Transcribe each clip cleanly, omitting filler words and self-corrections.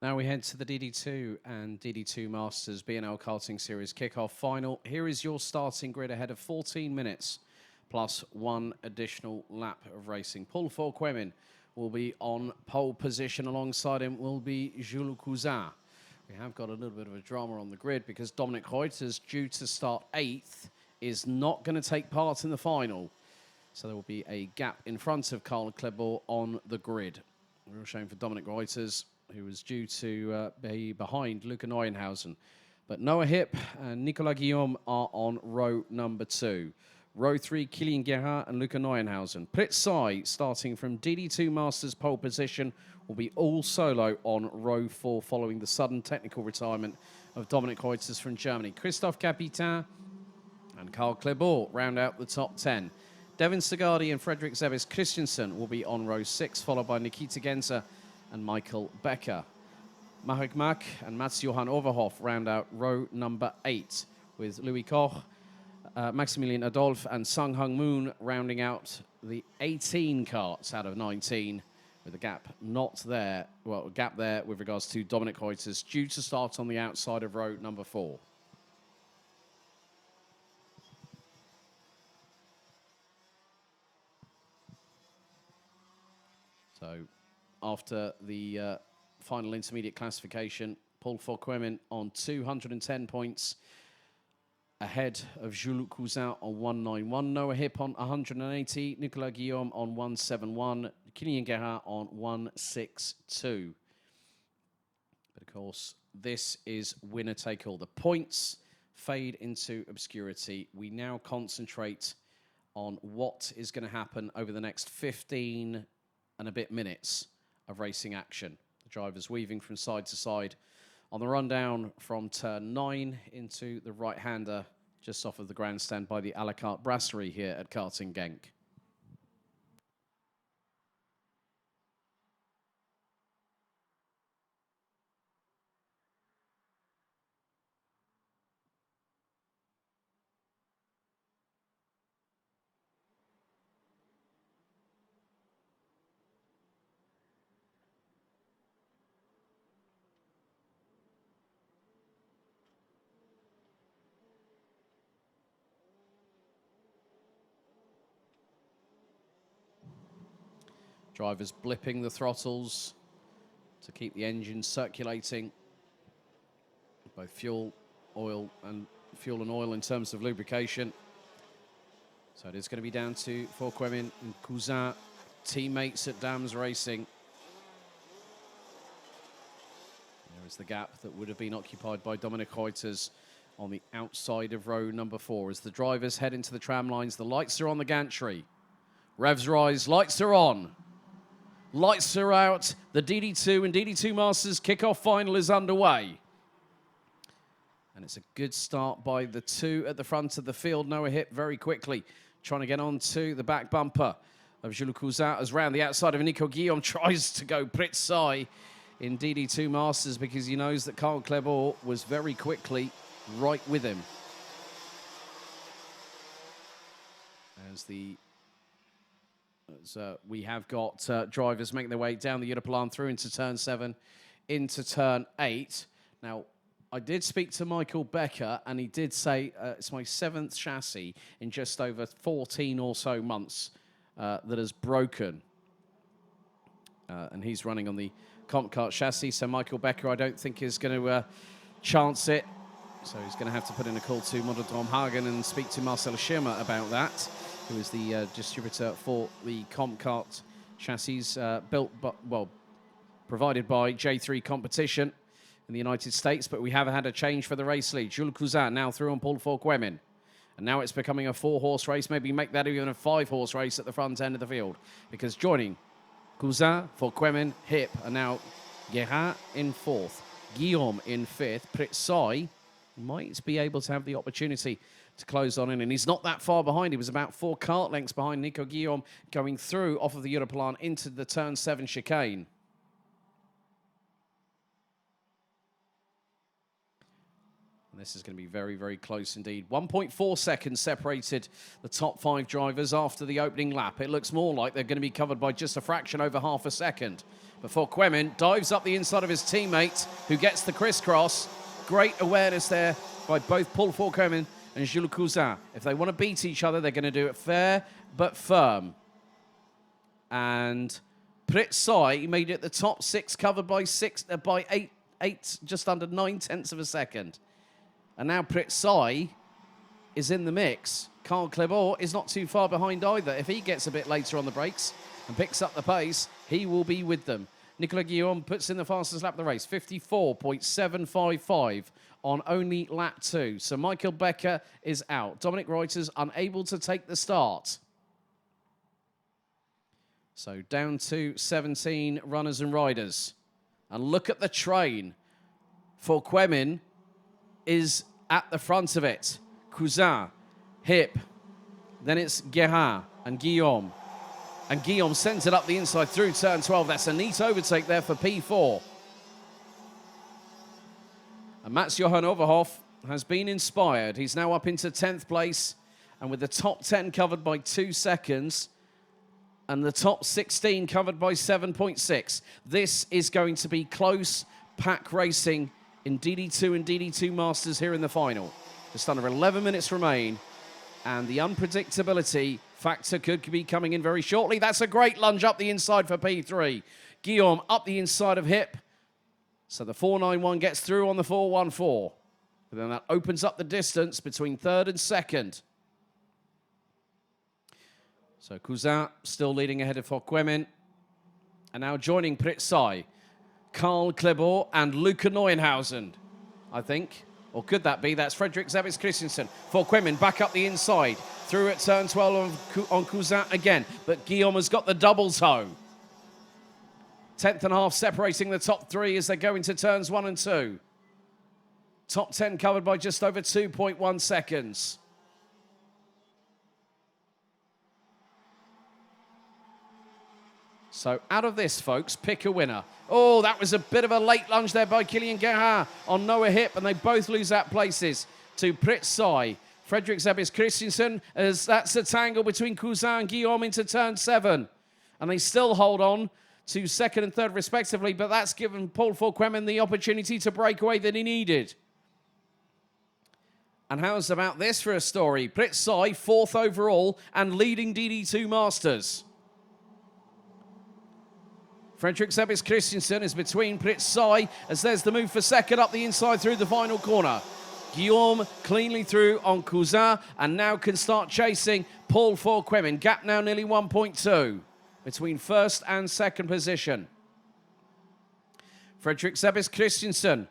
Now we head to the DD2 and DD2 Masters BNL Karting Series kickoff final. Here is your starting grid ahead of 14 minutes plus one additional lap of racing. Paul Fourquemin will be on pole position. Alongside him will be Jules Cousin. We have got a little bit of a drama on the grid because Dominic Reuters, due to start 8th, is not going to take part in the final. So there will be a gap in front of Karl Klebor on the grid. Real shame for Dominic Reuters, who was due to be behind Luca Neuenhausen. But Noah Hipp and Nicolas Guillaume are on row number 2. Row 3, Kilian Gerhardt and Luca Neuenhausen. Pritzai, starting from DD2 Masters pole position, will be all solo on row 4 following the sudden technical retirement of Dominic Reuters from Germany. Christophe Capitain and Karl Klebor round out the top 10. Devin Segardi and Frederick Zevis Christensen will be on row 6, followed by Nikita Genzer and Michael Becker. Marek Mak and Mats-Johan Overhoff round out row number 8, with Louis Koch, Maximilian Adolphe and Sung Hung Moon rounding out the 18 karts out of 19, with a gap not there, well, a gap there with regards to Dominic Reuters, due to start on the outside of row number 4. So after the final intermediate classification, Paul Fourquemin on 210 points, ahead of Jules Cousin on 191, Noah Hipp on 180, Nicolas Guillaume on 171, Kilian Gerhardt on 162. But of course, this is winner take all. The points fade into obscurity. We now concentrate on what is going to happen over the next 15 and a bit minutes of racing action. The drivers weaving from side to side on the rundown from turn 9 into the right-hander just off of the grandstand by the a la carte brasserie here at Karting Genk. Drivers blipping the throttles to keep the engine circulating. Both fuel, oil, and oil in terms of lubrication. So it is going to be down to Fourquemin and Cousin, teammates at Dams Racing. There is the gap that would have been occupied by Dominic Reuters on the outside of row number 4. As the drivers head into the tram lines, the lights are on the gantry. Revs rise, lights are on. Lights are out. The DD2 and DD2 Masters kickoff final is underway. And it's a good start by the 2 at the front of the field. Noah Hipp very quickly trying to get onto the back bumper of Jules Cousin, as round the outside of Nico Guillaume tries to go Pritzai in DD2 Masters, because he knows that Karl Klebor was very quickly right with him. As we have got drivers making their way down the Europlan through into turn 7, into turn 8. Now, I did speak to Michael Becker, and he did say it's my 7th chassis in just over 14 or so months that has broken. And he's running on the Comp Kart chassis, so Michael Becker, I don't think, is going to chance it. So he's going to have to put in a call to Moderdrom Hagen and speak to Marcel Schirmer about that, who is the distributor for the Comp Kart chassis provided by J3 Competition in the United States. But we have had a change for the race lead. Jules Cousin now through on Paul Fourquemin. And now it's becoming a 4-horse race, maybe make that even a 5-horse race at the front end of the field. Because joining Cousin, Fourquemin, Hipp, and now Gerhardt in 4th, Guillaume in 5th, Pritzai might be able to have the opportunity to close on in, and he's not that far behind. He was about 4 kart lengths behind Nico Guillaume going through off of the Europlan into the turn 7 chicane. This is going to be very, very close indeed. 1.4 seconds separated the top 5 drivers after the opening lap. It looks more like they're going to be covered by just a fraction over half a second. Before Quemin dives up the inside of his teammate, who gets the crisscross. Great awareness there by both Paul Quemin and Jules Cousin. If they want to beat each other, they're going to do it fair but firm. And Pritsai made it the top 6, covered by 8, just under 9/10 of a second. And now Pritsai is in the mix. Carl Clebot is not too far behind either. If he gets a bit later on the brakes and picks up the pace, he will be with them. Nicolas Guillaume puts in the fastest lap of the race, 54.755 on only lap 2. So Michael Becker is out. Dominic Reuters unable to take the start. So down to 17 runners and riders. And look at the train. For Quemin is at the front of it. Cousin, Hip, then it's Guérin and Guillaume. And Guillaume sends it up the inside through turn 12. That's a neat overtake there for P4. And Mats-Johan Overhoff has been inspired. He's now up into 10th place. And with the top 10 covered by 2 seconds, and the top 16 covered by 7.6. This is going to be close pack racing in DD2 and DD2 Masters here in the final. Just under 11 minutes remain, and the unpredictability factor could be coming in very shortly. That's a great lunge up the inside for P3. Guillaume up the inside of Hip. So the 491 gets through on the 414. But then that opens up the distance between third and second. So Cousin still leading ahead of Quemin. And now joining Pritsai, Karl Clebot and Luca Neuenhausen, I think. Or could that be? That's Frederick Zabitz Christensen. For Quemin back up the inside. Through at turn 12 on Cousin again. But Guillaume has got the double toe. 10th and a half separating the top 3 as they go into turns 1 and 2. Top 10 covered by just over 2.1 seconds. So out of this, folks, pick a winner. Oh, that was a bit of a late lunge there by Kilian Guérin on Noah Hip, and they both lose out places to Pritsai. Frederick Zabitz Christensen, as that's a tangle between Cousin and Guillaume into turn 7. And they still hold on to second and third respectively, but that's given Paul Quemin the opportunity to break away that he needed. And how's about this for a story? Pritsai, 4th overall and leading DD2 Masters. Frederick Zabitz Christensen is between Pritsai as there's the move for second up the inside through the final corner. Guillaume cleanly through on Cousin and now can start chasing Paul Quemin. Gap now nearly 1.2 between first and second position. Frederick Zabitz Christensen,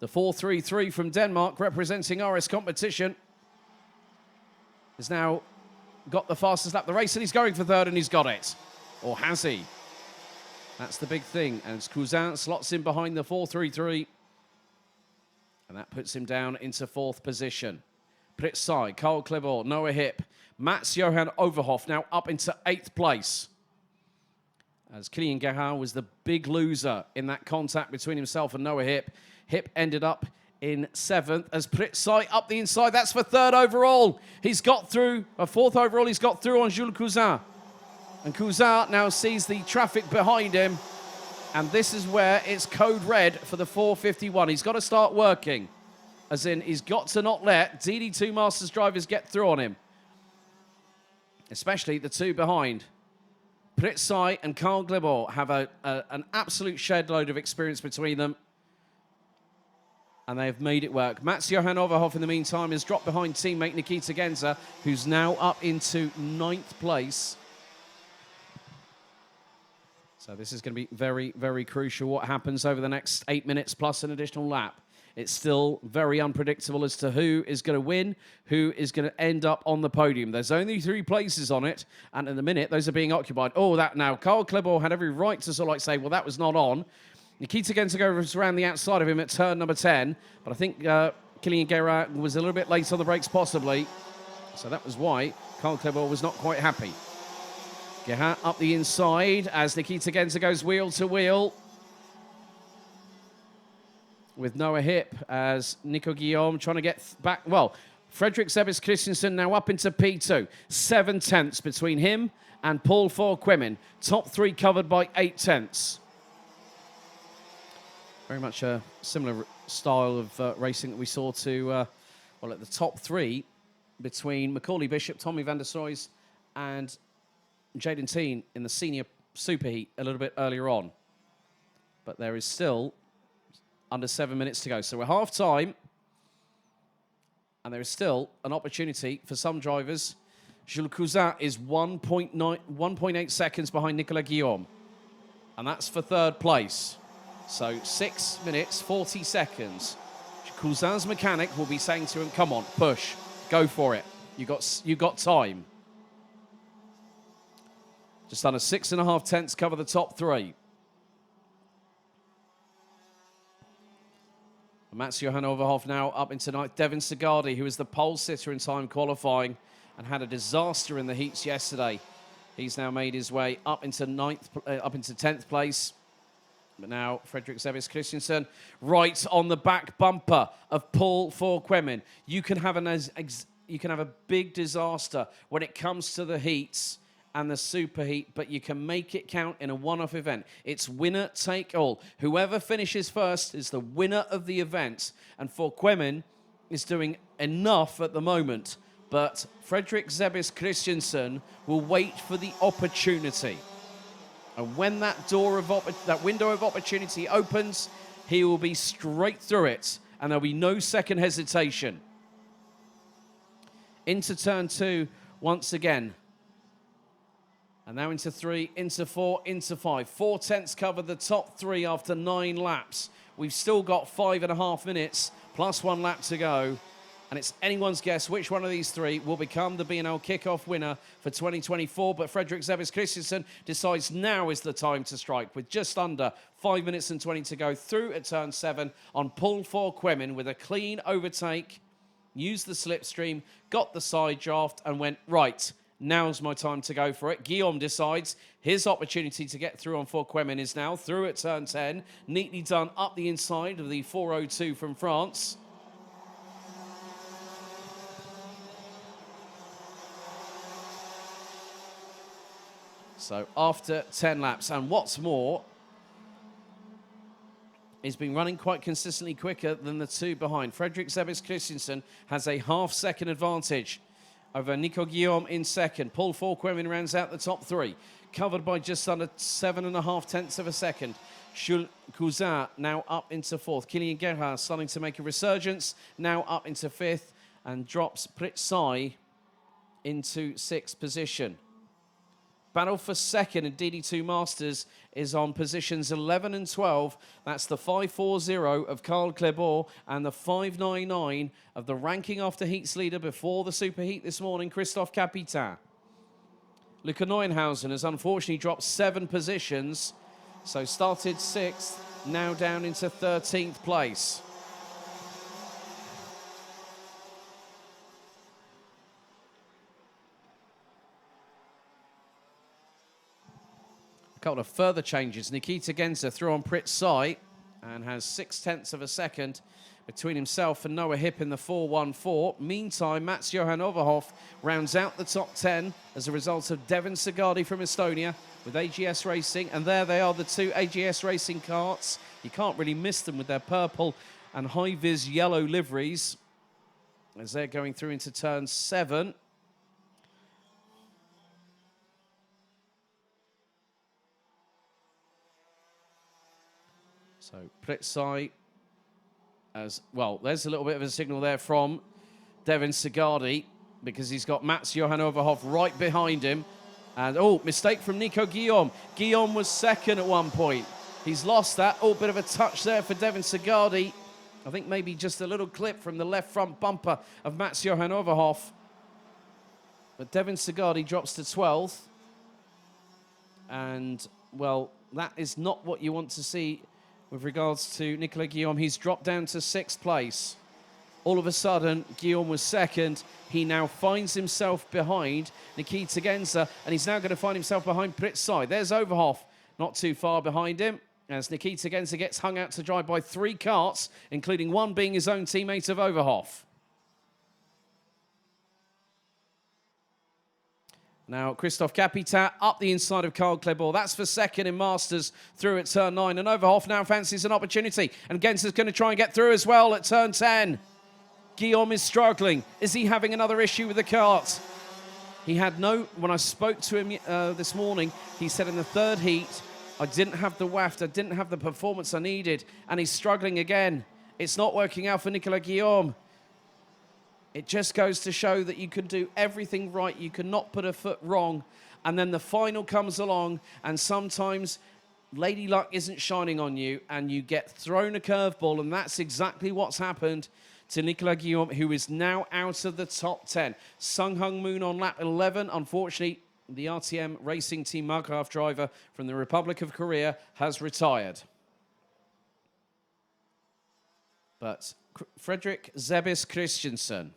the 433 from Denmark representing RS Competition, has now got the fastest lap of the race and he's going for third and he's got it. Or has he? That's the big thing. And Cousin slots in behind the 433. And that puts him down into 4th position. Pritsai, Karl Clebot, Noah Hip, Mats-Johan Overhoff now up into 8th place. As Kilian Guérin was the big loser in that contact between himself and Noah Hip. Hip ended up in 7th as Pritsai up the inside. That's for 3rd overall. He's got through, 4th overall, he's got through on Jules Cousin. And Cousin now sees the traffic behind him. And this is where it's code red for the 451. He's got to start working. As in, he's got to not let DD2 Masters drivers get through on him. Especially the 2 behind. Pritsai and Karl Clebot have an absolute shed load of experience between them. And they've made it work. Mats-Johan Overhoff, in the meantime, has dropped behind teammate Nikita Genza, who's now up into 9th place. So this is going to be very, very crucial what happens over the next 8 minutes plus an additional lap. It's still very unpredictable as to who is going to win, who is going to end up on the podium. There's only 3 places on it, and in the minute, those are being occupied. Oh, that now. Karl Clebot had every right to sort of like say, well, that was not on. Nikita Genza was around the outside of him at turn number 10, but I think Kilian Guérin was a little bit late on the brakes, possibly. So that was why Karl Clebot was not quite happy. Guérin up the inside as Nikita Genza goes wheel to wheel with Noah Hip as Nico Guillaume trying to get back. Well, Fredrik Sebis Christensen now up into P2. 7 tenths between him and Paul Forquemin. Top 3 covered by 8 tenths. Very much a similar style of racing that we saw to, well, at the top 3 between Macaulay Bishop, Tommy van der Stroys, and Jaden Teen in the senior superheat a little bit earlier on. But there is still under 7 minutes to go. So we're half time, and there is still an opportunity for some drivers. Jules Cousin is 1.8 seconds behind Nicolas Guillaume, and that's for 3rd place. So 6 minutes, 40 seconds. Cousin's mechanic will be saying to him, come on, push, go for it. You got time. Just under 6.5 tenths cover the top 3. Mats-Johan Overhoff now up into 9th. Devin Sigardi, who is the pole sitter in time qualifying and had a disaster in the heats yesterday. He's now made his way up into 10th place. But now Fredrik Sebis Christensen right on the back bumper of Paul Forquemin. You can have a big disaster when it comes to the heats and the superheat, but you can make it count in a one-off event. It's winner take all. Whoever finishes first is the winner of the event, and Forquemin is doing enough at the moment, but Fredrik Sebis Christensen will wait for the opportunity. And when that window of opportunity opens, he will be straight through it, and there'll be no second hesitation. Into turn 2 once again. And now into 3, into 4, into 5. 4 tenths cover the top 3 after 9 laps. We've still got 5.5 minutes plus 1 lap to go. And it's anyone's guess which one of these 3 will become the BNL kickoff winner for 2024. But Fredrik Sebis Christensen decides now is the time to strike with just under 5 minutes and 20 to go through at turn 7 on Paul Forquemin with a clean overtake. Used the slipstream, got the side draft and went, right, now's my time to go for it. Guillaume decides his opportunity to get through on Forquemin is now through at turn 10. Neatly done up the inside of the 402 from France. So after 10 laps, and what's more, he's been running quite consistently quicker than the 2 behind. Fredrik Sebis Christensen has a half-second advantage over Nico Guillaume in 2nd. Paul Forquemin rounds out the top 3, covered by just under 7.5 tenths of a second. Jules Cousin now up into 4th. Kylian Gerhard starting to make a resurgence, now up into 5th, and drops Pritsai into 6th position. Battle for 2nd in DD2 Masters is on positions 11 and 12. That's the 5.40 of Carl Clebor and the 5.99 of the ranking after heats leader before the superheat this morning, Christophe Capitan. Luca Neuenhausen has unfortunately dropped 7 positions, so started 6th, now down into 13th place. A couple of further changes. Nikita Genza through on Pritsai and has 6 tenths of a second between himself and Noah Hip in the 4.14. Meantime, Mats-Johan Overhoff rounds out the top 10 as a result of Devin Sigardi from Estonia with AGS Racing. And there they are, the 2 AGS Racing karts. You can't really miss them with their purple and high-vis yellow liveries as they're going through into turn 7. So Pritsai, as well, there's a little bit of a signal there from Devin Sigardi because he's got Mats-Johan Overhoff right behind him. And, oh, mistake from Nico Guillaume. Guillaume was 2nd at one point. He's lost that. Oh, bit of a touch there for Devin Sigardi. I think maybe just a little clip from the left front bumper of Mats-Johan Overhoff. But Devin Sigardi drops to 12th. And, well, that is not what you want to see with regards to Nicolas Guillaume. He's dropped down to 6th place. All of a sudden, Guillaume was 2nd. He now finds himself behind Nikita Genza, and he's now going to find himself behind Pritsai. There's Overhoff, not too far behind him. as Nikita Genzer gets hung out to dry by 3 karts, including one being his own teammate of Overhoff. Now, Christophe Capitat up the inside of Karl Klebor. That's for second in Masters through at turn 9. And Overhoff now fancies an opportunity. And Genzer's going to try and get through as well at turn 10. Guillaume is struggling. Is he having another issue with the kart? He had no... When I spoke to him this morning, he said in the third heat, I didn't have the waft, I didn't have the performance I needed. And he's struggling again. It's not working out for Nicolas Guillaume. It just goes to show that you can do everything right. You cannot put a foot wrong. And then the final comes along, and sometimes Lady Luck isn't shining on you, and you get thrown a curveball, and that's exactly what's happened to Nicolas Guillaume, who is now out of the top 10. Sung Hung Moon on lap 11. Unfortunately, the RTM Racing Team Markgraf driver from the Republic of Korea has retired. But Fredrik Zebis Christensen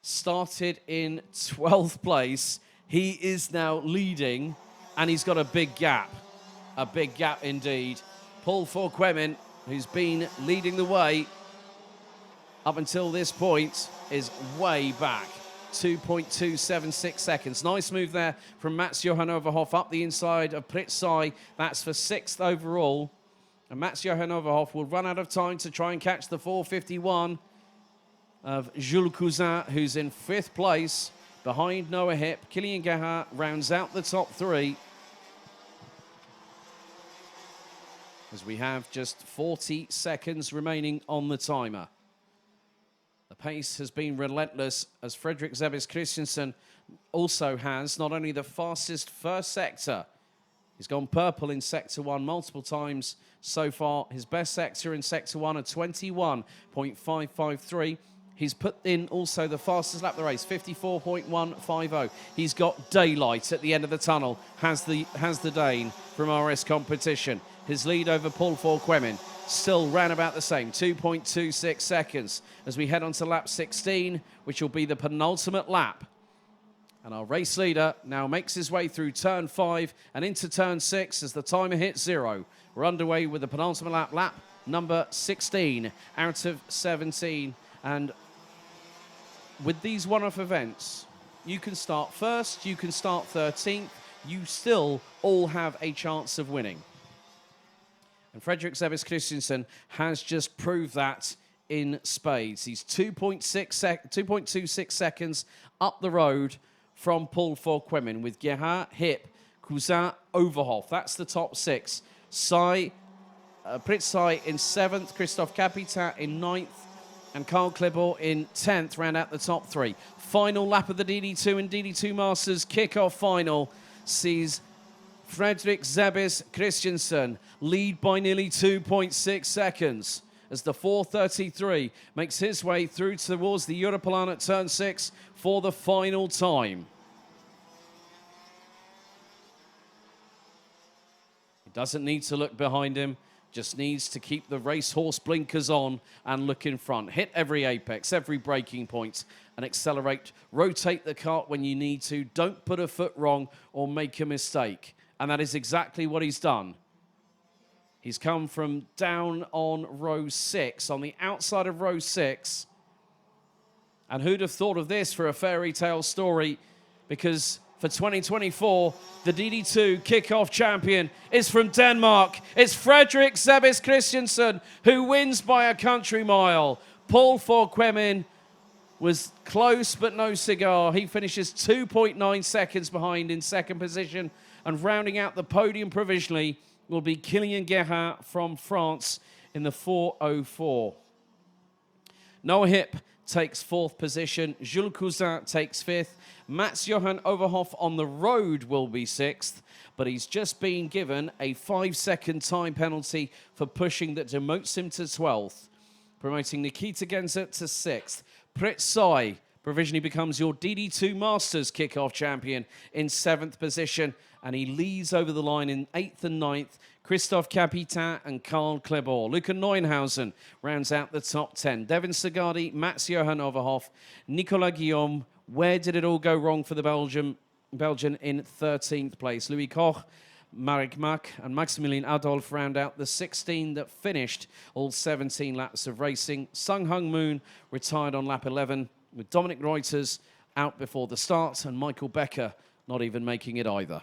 started in 12th place. He is now leading, and he's got a big gap indeed. Paul Forquemin, who's been leading the way up until this point, is way back, 2.276 seconds. Nice move there from Mats-Johan Overhoff up the inside of Pritsai. That's for 6th overall. And Mats-Johan Overhoff will run out of time to try and catch the 4:51 of Jules Cousin, who's in 5th place behind Noah Hipp. Kilian Gerhardt rounds out the top 3. As we have just 40 seconds remaining on the timer. The pace has been relentless, as Fredrik Zebis Christensen also has not only the fastest first sector, he's gone purple in Sector 1 multiple times so far. His best sector in Sector 1 at 21.553. He's put in also the fastest lap of the race, 54.150. He's got daylight at the end of the tunnel, has the Dane from RS Competition. His lead over Paul Forquemin still ran about the same, 2.26 seconds, as we head on to lap 16, which will be the penultimate lap. And our race leader now makes his way through turn 5 and into turn 6 as the timer hits 0. We're underway with the penultimate lap, lap number 16 out of 17. And with these one-off events, you can start first, you can start 13th, you still all have a chance of winning. And Fredrik Zebis Christensen has just proved that in spades. He's 2.26 seconds up the road from Paul Forquemin with Gerhardt, Hipp, Cousin, Overhoff. That's the top 6. Pritsai in 7th, Christophe Capitat in 9th, and Karl Klebor in 10th, round out the top 3. Final lap of the DD2 and DD2 Masters kickoff final sees Fredrik Zebis Christensen lead by nearly 2.6 seconds as the 4:33 makes his way through towards the Europlan at turn 6 for the final time. He doesn't need to look behind him, just needs to keep the racehorse blinkers on and look in front. Hit every apex, every braking point, and accelerate. Rotate the kart when you need to. Don't put a foot wrong or make a mistake. And that is exactly what he's done. He's come from down on row 6, on the outside of row 6. And who'd have thought of this for a fairy tale story? Because for 2024, the DD2 kickoff champion is from Denmark. It's Fredrik Zebis Christensen, who wins by a country mile. Paul Forquemin was close but no cigar. He finishes 2.9 seconds behind in 2nd position. And rounding out the podium provisionally will be Kilian Gerhardt from France in the 4:04. Noah Hipp takes 4th position. Jules Cousin takes 5th. Mats-Johan Overhoff on the road will be 6th, but he's just been given a 5-second time penalty for pushing that demotes him to 12th, promoting Nikita Genzer to 6th. Pritsai provisionally becomes your DD2 Masters kickoff champion in 7th position, and he leads over the line in 8th and 9th. Christophe Capitat and Karl Klebor. Luca Neuenhausen rounds out the top 10. Devin Sagadi, Mats-Johan Overhoff, Nicolas Guillaume. Where did it all go wrong for the Belgian in 13th place? Louis Koch, Marek Mak and Maximilian Adolf round out the 16 that finished all 17 laps of racing. Sung Hung Moon retired on lap 11, with Dominic Reuters out before the start and Michael Becker not even making it either.